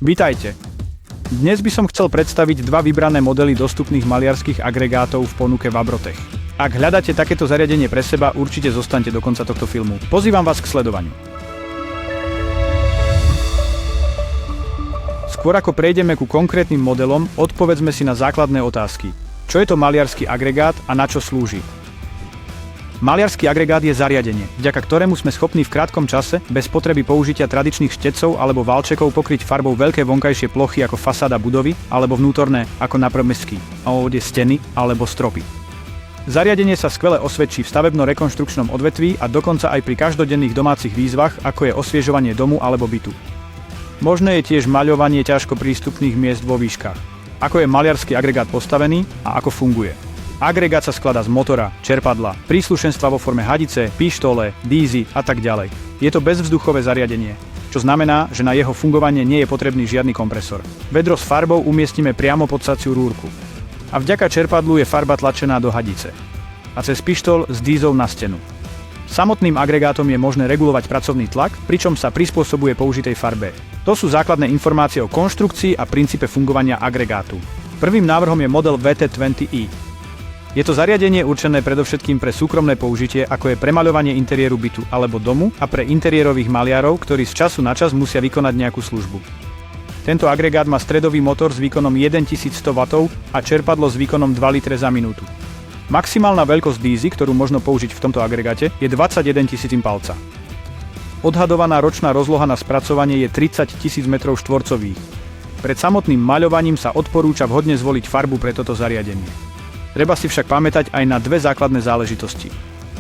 Vitajte. Dnes by som chcel predstaviť dva vybrané modely dostupných maliarských agregátov v ponuke Vabrotech. Ak hľadáte takéto zariadenie pre seba, určite zostaňte do konca tohto filmu. Pozývam vás k sledovaniu. Skôr ako prejdeme ku konkrétnym modelom, odpovedzme si na základné otázky. Čo je to maliarsky agregát a na čo slúži? Maliarsky agregát je zariadenie, vďaka ktorému sme schopní v krátkom čase, bez potreby použitia tradičných štecov alebo valčekov pokryť farbou veľké vonkajšie plochy ako fasáda budovy, alebo vnútorné ako naprmesky, steny alebo stropy. Zariadenie sa skvele osvedčí v stavebno-rekonštrukčnom odvetví a dokonca aj pri každodenných domácich výzvach, ako je osviežovanie domu alebo bytu. Možné je tiež maľovanie ťažko prístupných miest vo výškach. Ako je maliarsky agregát postavený a ako funguje? Agregát sa skladá z motora, čerpadla, príslušenstva vo forme hadice, pištole, dízy a tak ďalej. Je to bezvzduchové zariadenie, čo znamená, že na jeho fungovanie nie je potrebný žiadny kompresor. Vedro s farbou umiestnime priamo pod saciu rúrku. A vďaka čerpadlu je farba tlačená do hadice. A cez pištol s dízou na stenu. Samotným agregátom je možné regulovať pracovný tlak, pričom sa prispôsobuje použitej farbe. To sú základné informácie o konštrukcii a princípe fungovania agregátu. Prvým návrhom je model VT20i. Je to zariadenie určené predovšetkým pre súkromné použitie, ako je premaľovanie interiéru bytu alebo domu a pre interiérových maliarov, ktorí z času na čas musia vykonať nejakú službu. Tento agregát má stredový motor s výkonom 1100 W a čerpadlo s výkonom 2 litre za minútu. Maximálna veľkosť dízy, ktorú možno použiť v tomto agregáte, je 21 000 palca. Odhadovaná ročná rozloha na spracovanie je 30 000 m2. Pred samotným maľovaním sa odporúča vhodne zvoliť farbu pre toto zariadenie. Treba si však pamätať aj na dve základné záležitosti.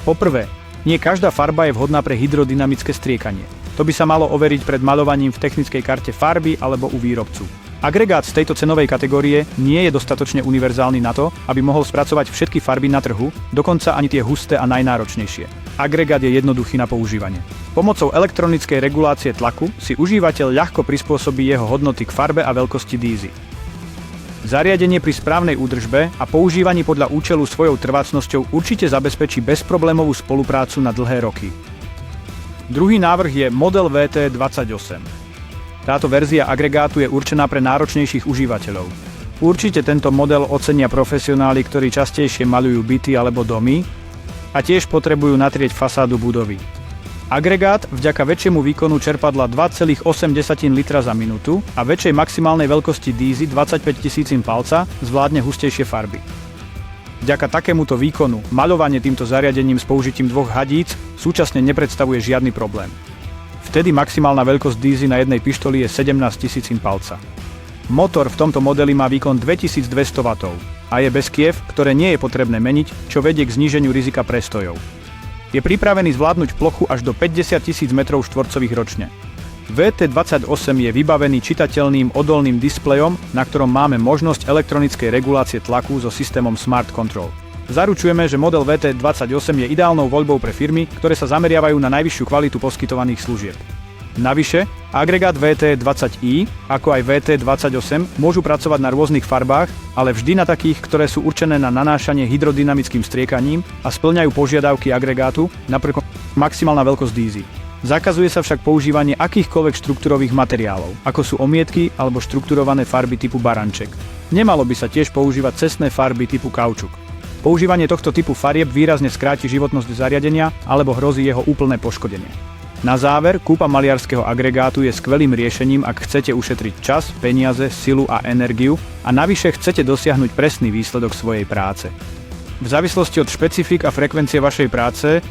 Poprvé, nie každá farba je vhodná pre hydrodynamické striekanie. To by sa malo overiť pred maľovaním v technickej karte farby alebo u výrobcu. Agregát z tejto cenovej kategórie nie je dostatočne univerzálny na to, aby mohol spracovať všetky farby na trhu, dokonca ani tie husté a najnáročnejšie. Agregát je jednoduchý na používanie. Pomocou elektronickej regulácie tlaku si užívateľ ľahko prispôsobí jeho hodnoty k farbe a veľkosti dízy. Zariadenie pri správnej údržbe a používaní podľa účelu svojou trvácnosťou určite zabezpečí bezproblémovú spoluprácu na dlhé roky. Druhý návrh je model VT28. Táto verzia agregátu je určená pre náročnejších užívateľov. Určite tento model ocenia profesionáli, ktorí častejšie maľujú byty alebo domy a tiež potrebujú natrieť fasádu budovy. Agregát vďaka väčšiemu výkonu čerpadla 2,8 litra za minútu a väčšej maximálnej veľkosti dízy 25 000 palca zvládne hustejšie farby. Vďaka takémuto výkonu maľovanie týmto zariadením s použitím dvoch hadíc súčasne nepredstavuje žiadny problém. Vtedy maximálna veľkosť dízy na jednej pištoli je 17 000 palca. Motor v tomto modeli má výkon 2200 W a je bez kiev, ktoré nie je potrebné meniť, čo vedie k zníženiu rizika prestojov. Je pripravený zvládnuť plochu až do 50 000 m2 ročne. VT28 je vybavený čitateľným odolným displejom, na ktorom máme možnosť elektronickej regulácie tlaku so systémom Smart Control. Zaručujeme, že model VT28 je ideálnou voľbou pre firmy, ktoré sa zameriavajú na najvyššiu kvalitu poskytovaných služieb. Navyše, agregát VT20i, ako aj VT28, môžu pracovať na rôznych farbách, ale vždy na takých, ktoré sú určené na nanášanie hydrodynamickým striekaním a spĺňajú požiadavky agregátu, napríklad maximálna veľkosť dízy. Zakazuje sa však používanie akýchkoľvek štruktúrových materiálov, ako sú omietky alebo štrukturované farby typu baranček. Nemalo by sa tiež používať cestné farby typu kaučuk. Používanie tohto typu farieb výrazne skráti životnosť zariadenia alebo hrozí jeho úplné poškodenie. Na záver, kúpa maliarskeho agregátu je skvelým riešením, ak chcete ušetriť čas, peniaze, silu a energiu a navyše chcete dosiahnuť presný výsledok svojej práce. V závislosti od špecifík a frekvencie vašej práce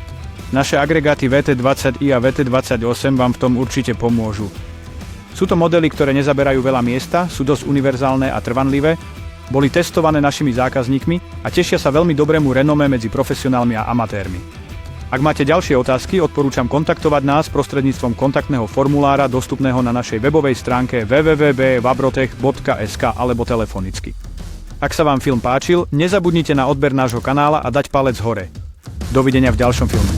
naše agregáty VT20i a VT28 vám v tom určite pomôžu. Sú to modely, ktoré nezaberajú veľa miesta, sú dosť univerzálne a trvanlivé, boli testované našimi zákazníkmi a tešia sa veľmi dobrému renomé medzi profesionálmi a amatérmi. Ak máte ďalšie otázky, odporúčam kontaktovať nás prostredníctvom kontaktného formulára dostupného na našej webovej stránke www.vabrotech.sk alebo telefonicky. Ak sa vám film páčil, nezabudnite na odber nášho kanála a dať palec hore. Dovidenia v ďalšom filme.